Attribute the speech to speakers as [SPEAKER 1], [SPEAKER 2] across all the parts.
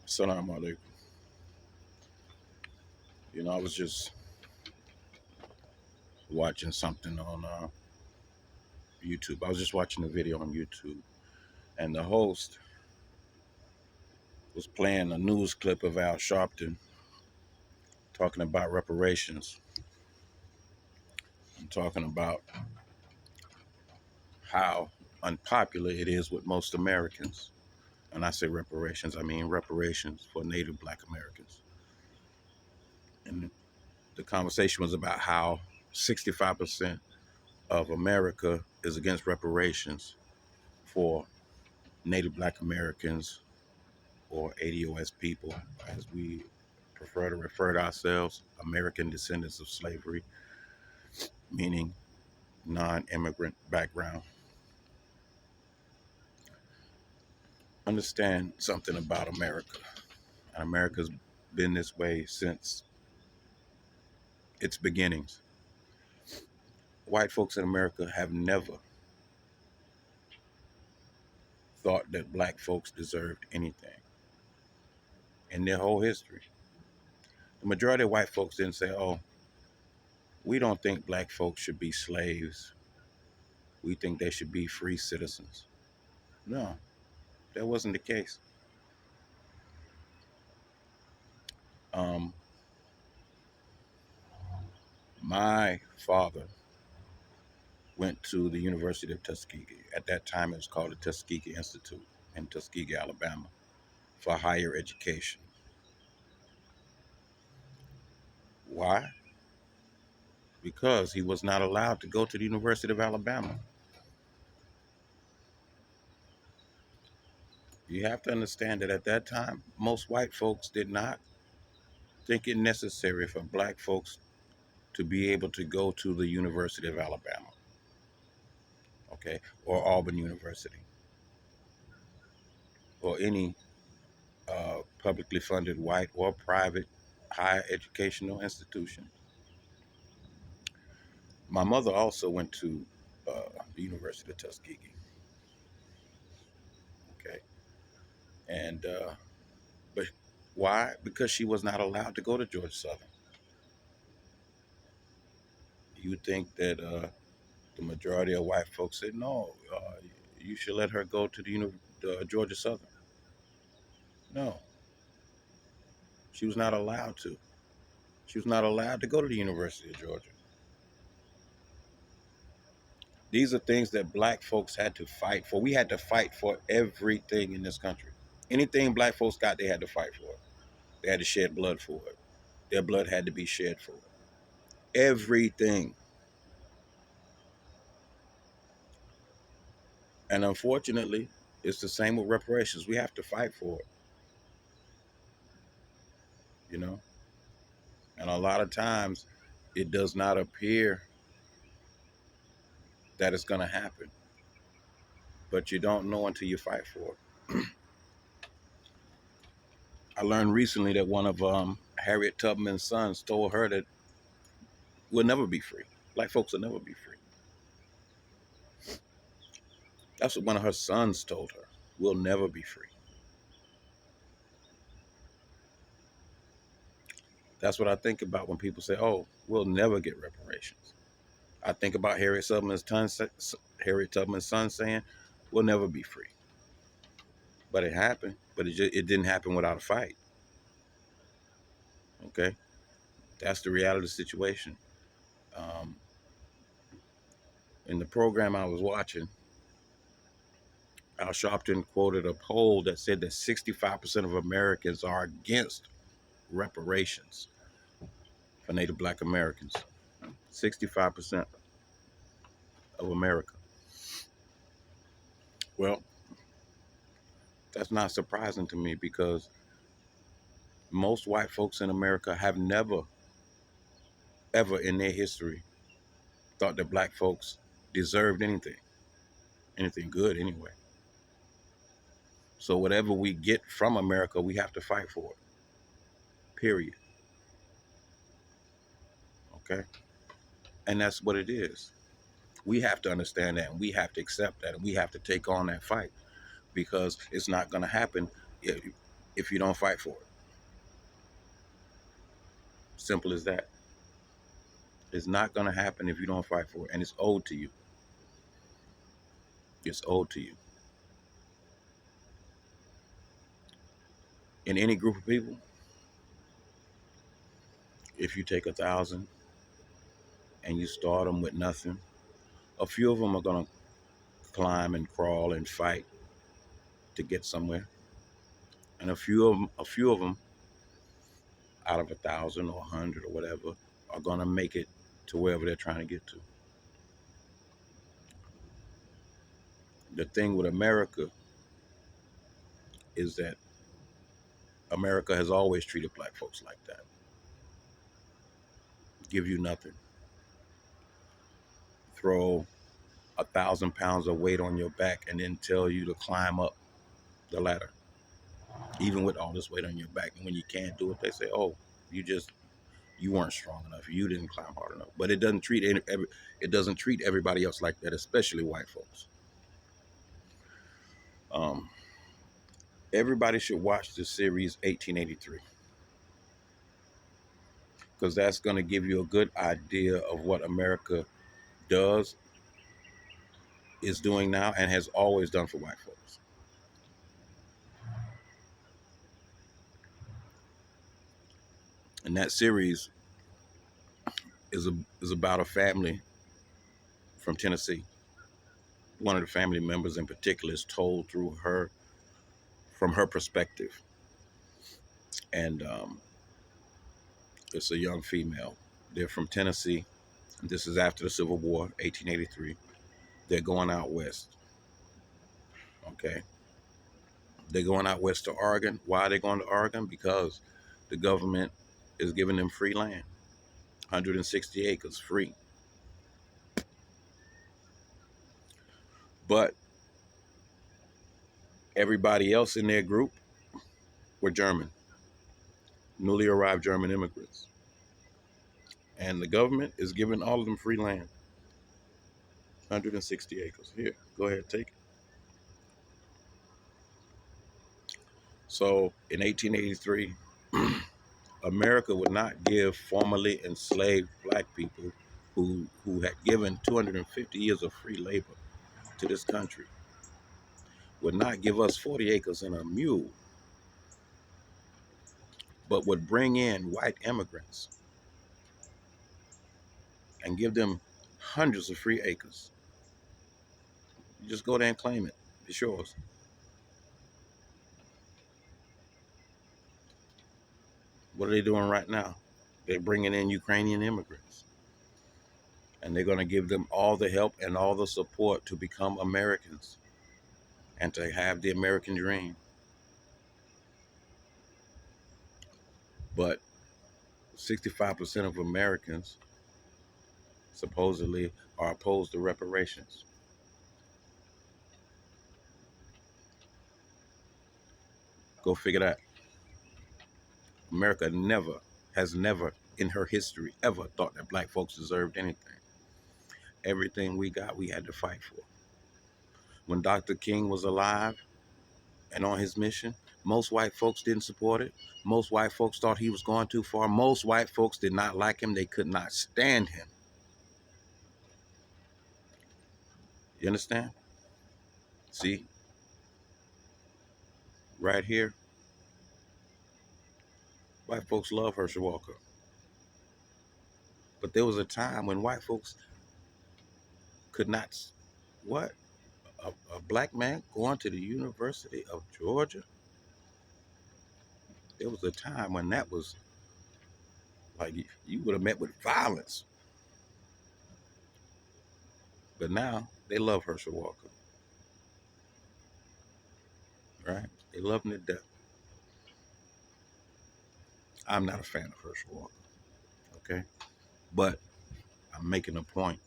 [SPEAKER 1] Assalamu alaikum. I was just watching something on YouTube. I was just watching a video on YouTube, and the host was playing a news clip of Al Sharpton talking about reparations and talking about how unpopular it is with most Americans. And I say reparations, I mean reparations for Native Black Americans. And the conversation was about how 65% of America is against reparations for Native Black Americans, or ADOS people, as we prefer to refer to ourselves, American descendants of slavery, meaning non-immigrant background. Understand something about America. And America's been this way since its beginnings. White folks in America have never thought that black folks deserved anything in their whole history. The majority of white folks didn't say, oh, we don't think black folks should be slaves. We think they should be free citizens. No, that wasn't the case. Um, my father went to the University of Tuskegee. At that time, it was called the Tuskegee Institute in Tuskegee, Alabama, for higher education. Why? Because he was not allowed to go to the University of Alabama. You have to understand that at that time, most white folks did not think it necessary for black folks to be able to go to the University of Alabama, okay, or Auburn University, or any publicly funded white or private higher educational institution. My mother also went to the University of Tuskegee, okay, and but why? Because she was not allowed to go to Georgia Southern. You think that the majority of white folks said no, you should let her go to the Georgia Southern. No, she was not allowed to. She was not allowed to go to the University of Georgia. These are things that black folks had to fight for. We had to fight for everything in this country. Anything black folks got, they had to fight for it. They had to shed blood for it. Their blood had to be shed for it. Everything. And unfortunately, it's the same with reparations. We have to fight for it, you know? And a lot of times, it does not appear that it's going to happen. But you don't know until you fight for it. I learned recently that one of Harriet Tubman's sons told her that we'll never be free. Black folks will never be free. That's what one of her sons told her. We'll never be free. That's what I think about when people say, oh, we'll never get reparations. I think about Harriet Tubman's son saying, we'll never be free. But it happened, but it didn't happen without a fight. Okay? That's the reality of the situation. Um, in the program I was watching, Al Sharpton quoted a poll that said that 65% of Americans are against reparations for Native Black Americans. 65% of America. Well, that's not surprising to me because most white folks in America have never, ever in their history thought that black folks deserved anything good anyway. So whatever we get from America, we have to fight for it. Period. Okay? And that's what it is. We have to understand that, and we have to accept that, and we have to take on that fight because it's not going to happen. if you don't fight for it. Simple as that. It's not going to happen if you don't fight for it. And it's owed to you. It's owed to you. In any group of people, if you take 1,000 and you start them with nothing, a few of them are going to climb and crawl and fight to get somewhere. And a few of them out of 1,000 or 100 or whatever are going to make it to wherever they're trying to get to. The thing with America is that America has always treated black folks like that. Give you nothing. Throw 1,000 pounds of weight on your back and then tell you to climb up the ladder, even with all this weight on your back. And when you can't do it, they say, "Oh, you weren't strong enough. You didn't climb hard enough." But it doesn't treat everybody else like that, especially white folks. Um, Everybody should watch the series 1883 because that's going to give you a good idea of what America does, is doing now, and has always done for white folks. And that series is about a family from Tennessee. One of the family members in particular is told from her perspective, and it's a young female. They're from Tennessee. This is after the Civil War, 1883. They're going out west. Okay, they're going out west to Oregon. Why are they going to Oregon? Because the government is giving them free land, 160 acres free. But everybody else in their group were German, newly arrived German immigrants. And the government is giving all of them free land, 160 acres. Here, go ahead, take it. So in 1883, America would not give formerly enslaved black people who had given 250 years of free labor to this country, would not give us 40 acres and a mule, but would bring in white immigrants and give them hundreds of free acres. You just go there and claim it. It's yours. What are they doing right now? They're bringing in Ukrainian immigrants. And they're going to give them all the help and all the support to become Americans and to have the American dream. But 65% of Americans supposedly are opposed to reparations. Go figure that. America has never in her history ever thought that black folks deserved anything. Everything we got, we had to fight for. When Dr. King was alive and on his mission, most white folks didn't support it. Most white folks thought he was going too far. Most white folks did not like him. They could not stand him. You understand? See, right here, white folks love Herschel Walker. But there was a time when white folks could not, what? A black man going to the University of Georgia? There was a time when that was like you would have met with violence. But now they love Herschel Walker, right? They love him to death. I'm not a fan of Herschel Walker, okay? But I'm making a point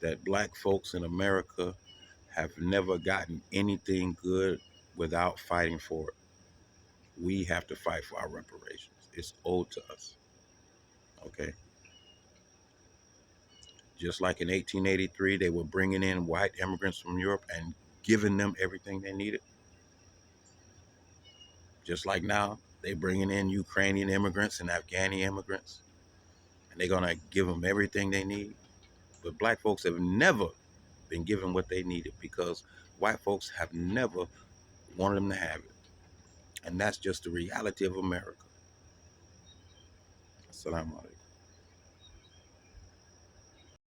[SPEAKER 1] that black folks in America have never gotten anything good without fighting for it. We have to fight for our reparations. It's owed to us, okay? Just like in 1883, they were bringing in white immigrants from Europe and giving them everything they needed. Just like now, they bringing in Ukrainian immigrants and Afghani immigrants, and they're gonna give them everything they need. But black folks have never been given what they needed because white folks have never wanted them to have it. And that's just the reality of America. Assalamu alaikum.